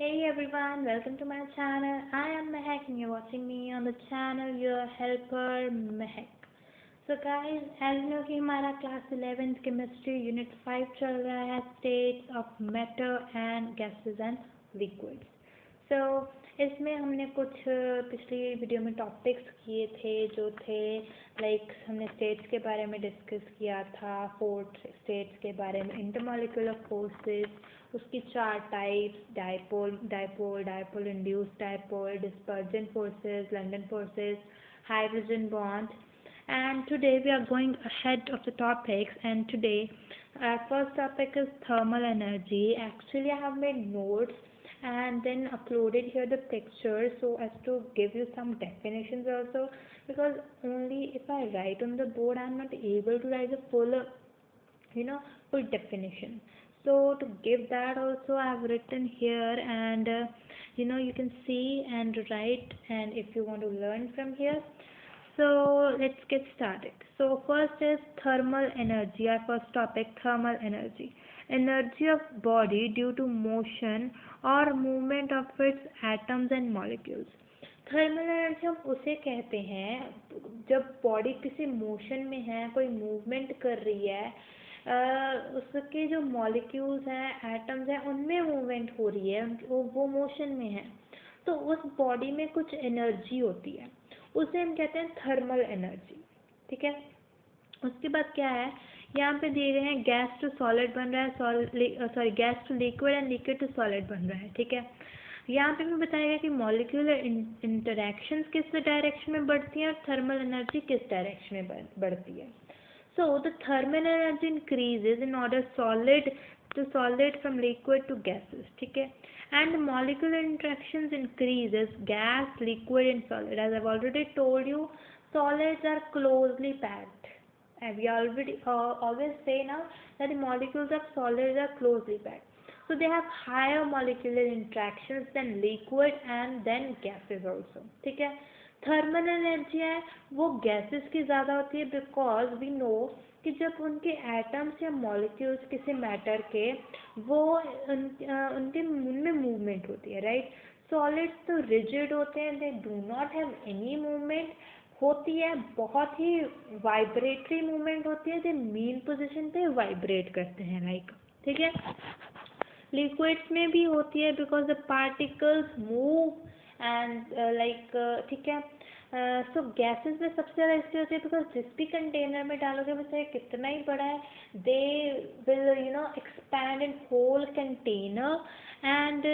Hey everyone, welcome to my channel. I am Mehak and you're watching me on the channel your helper-Mehak. So guys, as you know कि हमारा class 11 chemistry unit 5 चल रहा है states of matter and gases and liquids. So इसमें हमने कुछ पिछली video में टॉपिक्स किए थे जो थे हमने स्टेट्स के बारे में डिस्कस किया था, 4 स्टेट्स के बारे में, इंटरमॉलिक्यूलर फोर्सेस, उसकी 4 types, dipole dipole dipole induced dipole, dispersion forces, London forces, hydrogen bond. And today we are going ahead of the topics, and today our first topic is thermal energy. Actually I have made notes and then uploaded here the pictures so as to give you some definitions also, because only if I write on the board I am not able to write the full definition. So to give that also I have written here, and you can see and write, and if you want to learn from here. So let's get started. So first is thermal energy. Our first topic, thermal energy. Energy of body due to motion or movement of its atoms and molecules. Thermal energy हम उसे कहते हैं जब body किसी motion में है, कोई movement कर रही है, उसके जो मॉलिक्यूल्स हैं, एटम्स हैं, उनमें मूवमेंट हो रही है, वो मोशन में है, तो उस बॉडी में कुछ एनर्जी होती है, उसे हम कहते हैं थर्मल एनर्जी. ठीक है. उसके बाद क्या है, यहाँ पे दिए गए हैं गैस टू सॉलिड बन रहा है, gas to liquid and liquid to solid बन रहा है. ठीक है. यहाँ पे भी बताएगा कि मॉलिक्यूलर इंटरैक्शंस किस डायरेक्शन में बढ़ती हैं और थर्मल एनर्जी किस डायरेक्शन में बढ़ती है. So the thermal energy increases in order solid from liquid to gases. ठीक है. And molecular interactions increases gas, liquid and solid. As I've already told you, solids are closely packed, and we already always say now that the molecules of solids are closely packed, so they have higher molecular interactions than liquid and then gases also. ठीक है. Thermal energy है वो gases की ज़्यादा होती है, because we know कि जब उनके एटम्स या मॉलिक्यूल्स किसी मैटर के, वो उनके उनमें मूवमेंट होती है, राइट. सॉलिड्स तो रिजिड होते हैं, they do not have any movement. होती है बहुत ही वाइब्रेटरी मूवमेंट होती है, दे मीन पोजीशन पे वाइब्रेट करते हैं, लाइक. ठीक है. लिक्विड्स में भी होती है because the particles move and ठीक है. सो गैसेस में सबसे ज़्यादा इसलिए होती है बिकॉज जिस भी कंटेनर में डालोगे वो चाहे कितना ही बड़ा है, they will expand in whole container and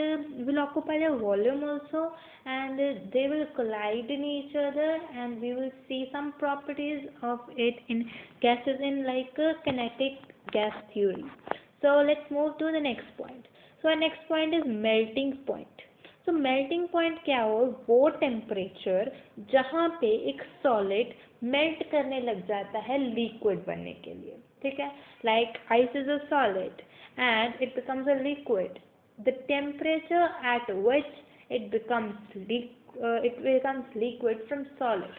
will occupy the volume also, and they will collide in each other, and we will see some properties of it in gases in kinetic gas theory. So let's move to the next point. So our next point is melting point. So melting point क्या हो, वो temperature जहाँ पे एक solid melt करने लग जाता है लिक्विड बनने के लिए. ठीक है. Like ice is a solid and it becomes a liquid. The temperature at which it becomes liquid from solid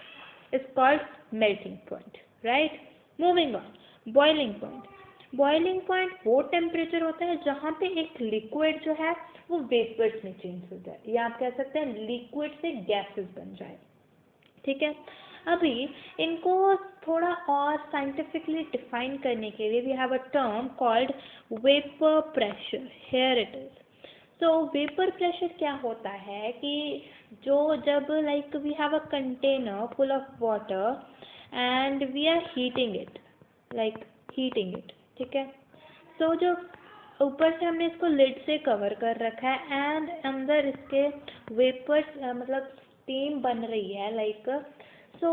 is called melting point, right? Moving on, boiling point. Boiling point वो temperature होता है जहाँ पे एक liquid जो है वो vapours में चेंज हो जाए, या आप कह सकते हैं लिक्विड से गैसेस बन जाए. ठीक है. अभी इनको थोड़ा और साइंटिफिकली डिफाइन करने के लिए we have a term called vapour pressure. Here it is. तो वेपर प्रेशर क्या होता है कि जब we have a container full of water and we are heating it. ठीक है. सो जो ऊपर से हमने इसको लिड से कवर कर रखा है एंड अंदर इसके वेपर्स मतलब स्टीम बन रही है, so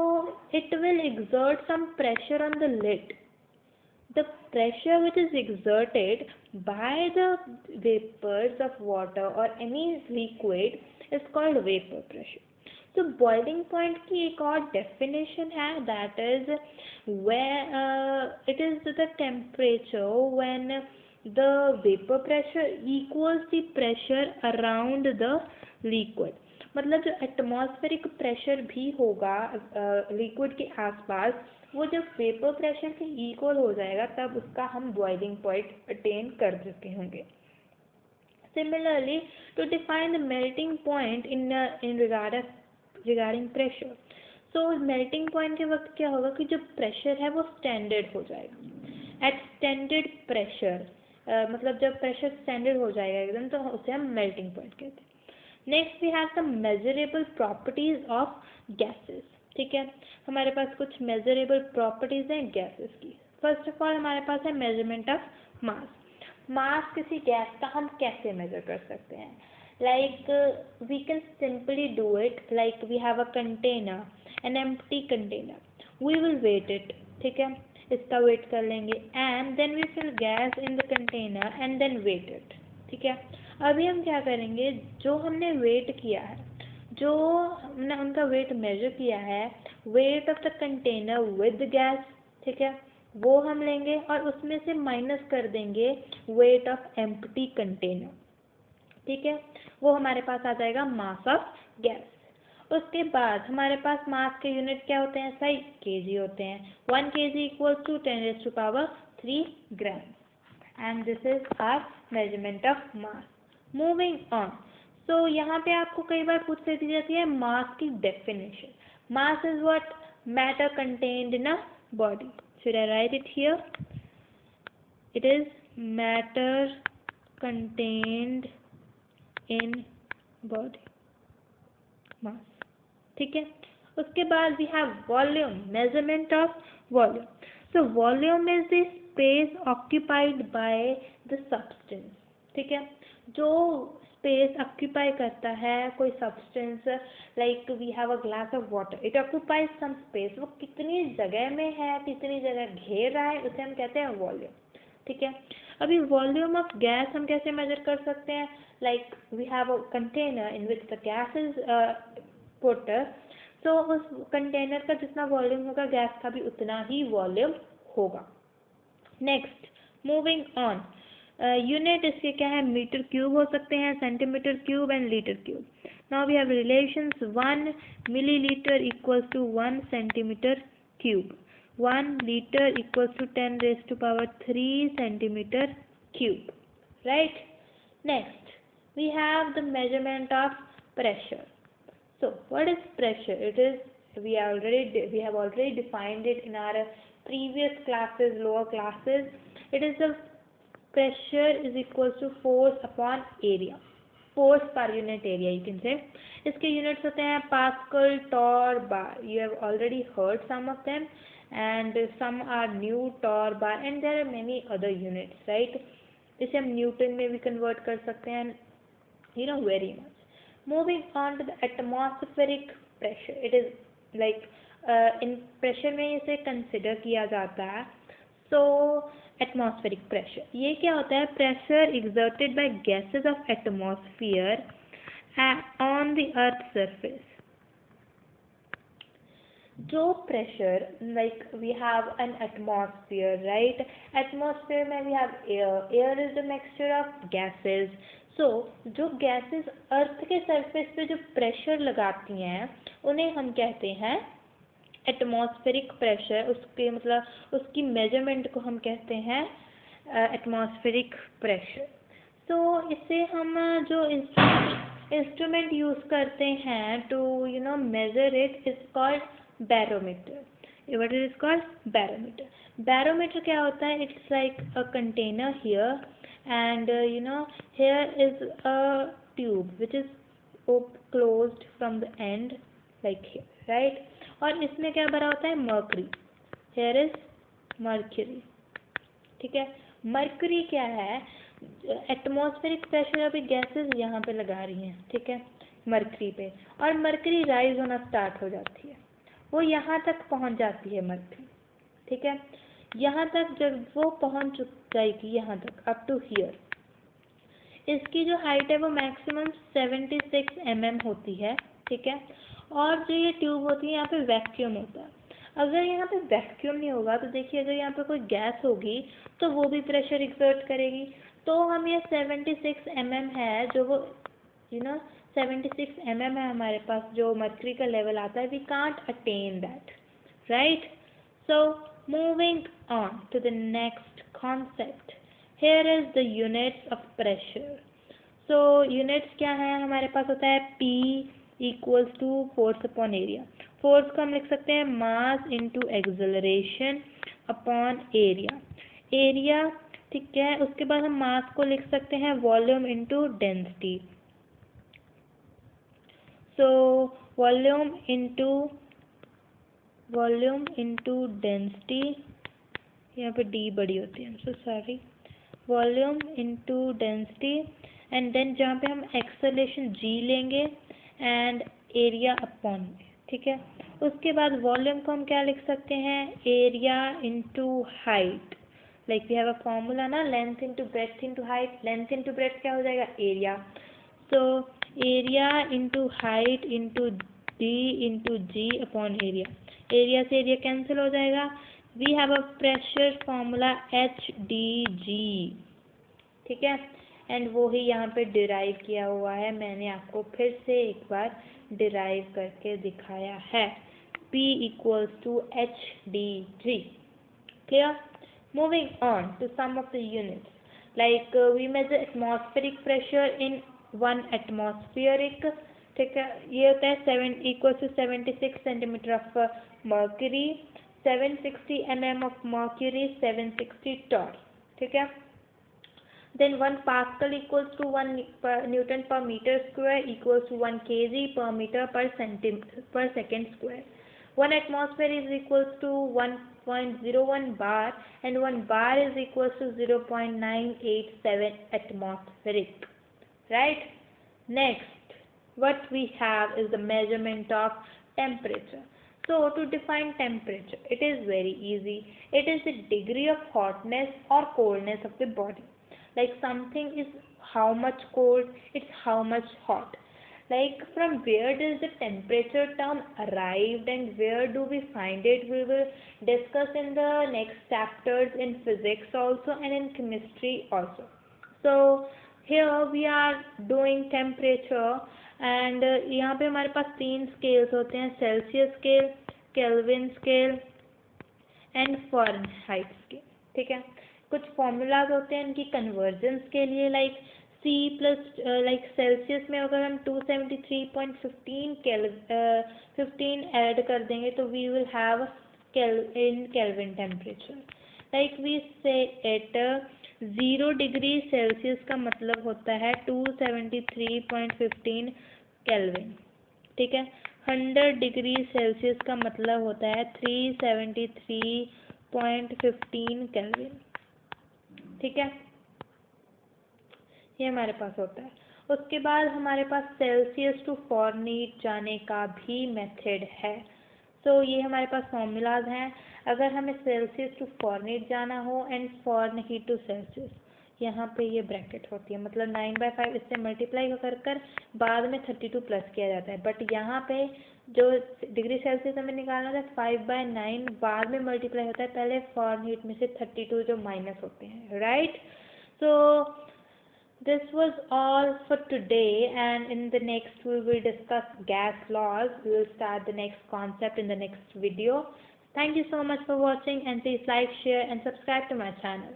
it will exert some pressure on the lid. The pressure which is exerted by the vapors of water or any liquid is called vapor pressure. So boiling point की एक और definition है, that is where it is the temperature when the vapor pressure equals the pressure around the liquid. मतलब जो atmospheric pressure भी होगा liquid के आसपास, वो जब वेपर प्रेशर के इक्वल हो जाएगा तब उसका हम बॉइलिंग पॉइंट अटेन कर चुके होंगे. Similarly, to define the melting point in regarding pressure, so melting point के वक्त क्या होगा कि जो प्रेशर है वो स्टैंडर्ड हो जाएगा। एट स्टैंडर्ड प्रेशर मतलब जब प्रेशर स्टैंडर्ड हो जाएगा एकदम, तो उसे हम मेल्टिंग पॉइंट कहते हैं। Next we have some measurable properties of gases. ठीक है, हमारे पास कुछ मेजरेबल प्रॉपर्टीज हैं गैसेस की। फर्स्ट ऑफ ऑल हमारे पास है मेजरमेंट ऑफ मास। मास किसी गैस का हम कैसे मेजर कर सकते हैं? Like we can simply do it like we have a container, an empty container, we will weight it, ठीक है, इसका वेट कर लेंगे and then we fill gas in the container and then weight it, ठीक है। अभी हम क्या करेंगे, जो हमने वेट किया है, जो हमने उनका वेट मेजर किया है, weight of the container with gas, ठीक है, वो हम लेंगे और उसमें से माइनस कर देंगे वेट ऑफ एम्प्टी कंटेनर, ठीक है, वो हमारे पास आ जाएगा मास ऑफ गैस। उसके बाद हमारे पास मास के यूनिट क्या होते हैं, सही केजी होते हैं। 1 kg equals to 10⁻³ gram and this is our measurement of mass. Moving on, so यहाँ पे आपको कई बार पूछ दी जाती है मास की definition. Mass is what? Matter contained in a body. Should I write it here? It is matter contained in body, mass, ठीक है। उसके बाद we have volume, measurement of volume. So volume is the space occupied by the substance, ठीक है, जो space occupy करता है कोई substance, like we have a glass of water, it occupies some space, वो कितनी जगह में है, कितनी जगह घेर रहा है, उसे हम कहते हैं वॉल्यूम, ठीक है। अभी वॉल्यूम ऑफ गैस हम कैसे मेजर कर सकते हैं? Like we have a container in which the gas is put, तो उस कंटेनर का जितना वॉल्यूम होगा गैस का भी उतना ही वॉल्यूम होगा। नेक्स्ट, मूविंग ऑन, यूनिट इसके क्या है, मीटर क्यूब हो सकते हैं, centimetre cube and litre cube. Now we have relations, 1 millilitre equals to 1 centimetre cube, 1 liter equals to 10⁻³ centimeter cube, right? Next, we have the measurement of pressure. So, what is pressure? It is, we have already defined it in our previous classes, lower classes. It is the pressure is equals to force upon area, force per unit area you can say. इसके units होते हैं pascal, torr, bar. You have already heard some of them. And some are new, torr, bar, and there are many other units, right? इसे हम Newton में भी convert कर सकते हैं, you know, very much. Moving on to the atmospheric pressure, it is like in pressure में इसे consider किया जाता है। So atmospheric pressure, ये क्या होता है? Pressure exerted by gases of atmosphere on the earth's surface. जो pressure, like we have an atmosphere, right? Atmosphere में we have air, air is the mixture of gases. So जो gases अर्थ के surface पे जो प्रेशर लगाती हैं उन्हें हम कहते हैं एटमॉस्फेरिक प्रेशर। उसके मतलब उसकी मेजरमेंट को हम कहते हैं एटमॉस्फेरिक प्रेशर। तो इससे हम जो इंस्ट्रूमेंट यूज़ करते हैं to measure it is called barometer. What is called? Barometer. Barometer क्या होता है? It's like a container here and here is a tube which is closed from the end like here, right? और इसमें क्या भरा होता है? Mercury. Here is mercury. ठीक है, mercury क्या है? एटमॉस्फेरिक प्रेशर अभी गैसेस यहाँ पे लगा रही हैं, ठीक है, मर्करी पे, और मर्करी राइज होना स्टार्ट हो जाती है, वो यहाँ तक पहुँच जाती है मर्करी, ठीक है। यहाँ तक जब वो पहुँच जाएगी यहाँ तक अप टू हियर, इसकी जो हाइट है वो मैक्सिमम 76 mm होती है, ठीक है। और जो ये ट्यूब होती है यहाँ पे वैक्यूम होता है। अगर यहाँ पे वैक्यूम नहीं होगा तो देखिए अगर यहाँ पे कोई गैस होगी तो वो भी प्रेशर एक्सर्ट करेगी। तो हम ये 76 mm है जो वो 76 mm है हमारे पास जो मर्करी का लेवल आता है, we can't attain that, right? So moving on to the next concept, here is the units of pressure. So units क्या है, हमारे पास होता है P equals to force upon area. Force को हम लिख सकते हैं mass into acceleration upon area. Area, ठीक है, उसके बाद हम मास को लिख सकते हैं volume into density. So volume into density, यहाँ पे डी बड़ी होती है, so sorry, volume into density, and then जहाँ पे हम एक्सेलरेशन जी लेंगे एंड एरिया अपॉन में, ठीक है। उसके बाद वॉल्यूम को हम क्या लिख सकते हैं, area into height, like we have a formula ना, length into breadth into height. Length into breadth क्या हो जाएगा, area. So area into height into D into G upon area. Area से एरिया कैंसिल हो जाएगा। We have a pressure formula HDG, ठीक है, and वो ही यहाँ पे डिराइव किया हुआ है, मैंने आपको फिर से एक बार डिराइव करके दिखाया है, P equals to HDG। Clear? Moving on to some of the units, like we measure atmospheric pressure in 1 atmospheric, ठीक है, ये होता है 7 equals to 76 centimeter of mercury, 760 mm of mercury, 760 torr, ठीक है। Then 1 Pascal equals to 1 Newton per meter square equals to 1 kg per meter per second square. 1 atmosphere is equals to 1.01 bar and 1 bar is equals to 0.987 atmospheric. Right? Next, what we have is the measurement of temperature. So to define temperature, it is very easy. It is the degree of hotness or coldness of the body. Like something is how much cold, it's how much hot. Like from where does the temperature term arrived and where do we find it, we will discuss in the next chapters in physics also and in chemistry also. So here we are doing temperature and यहाँ पे हमारे पास 3 scales होते हैं, Celsius scale, kelvin scale and Fahrenheit scale, ठीक है। कुछ formulas होते हैं इनकी कन्वर्जन्स के लिए, like C plus, like Celsius में अगर हम 273.15 ऐड कर देंगे तो we will have in Kelvin temperature. Like we say at 0 degree Celsius का मतलब होता है 273.15 केल्विन, ठीक है। 100 डिग्री सेल्सियस का मतलब होता है 373.15 केल्विन, ठीक है, ये हमारे पास होता है। उसके बाद हमारे पास सेल्सियस टू फ़ारेनहाइट जाने का भी मेथड है। सो ये हमारे पास फॉर्मूलाज हैं। अगर हमें सेल्सियस टू फ़ारेनहाइट जाना हो एंड फ़ारेनहाइट टू सेल्सियस, यहाँ पे ये ब्रैकेट होती है, मतलब 9/5 इससे मल्टीप्लाई कर बाद में 32 प्लस किया जाता है, बट यहाँ पे जो डिग्री सेल्सियस हमें निकालना था 5/9 बाद में मल्टीप्लाई होता है, पहले फ़ारेनहाइट में से 32 जो माइनस होते हैं, right. So this was all for today, and in the next we will discuss gas laws. We will start the next concept in the next video. Thank you so much for watching, and please like, share and subscribe to my channel.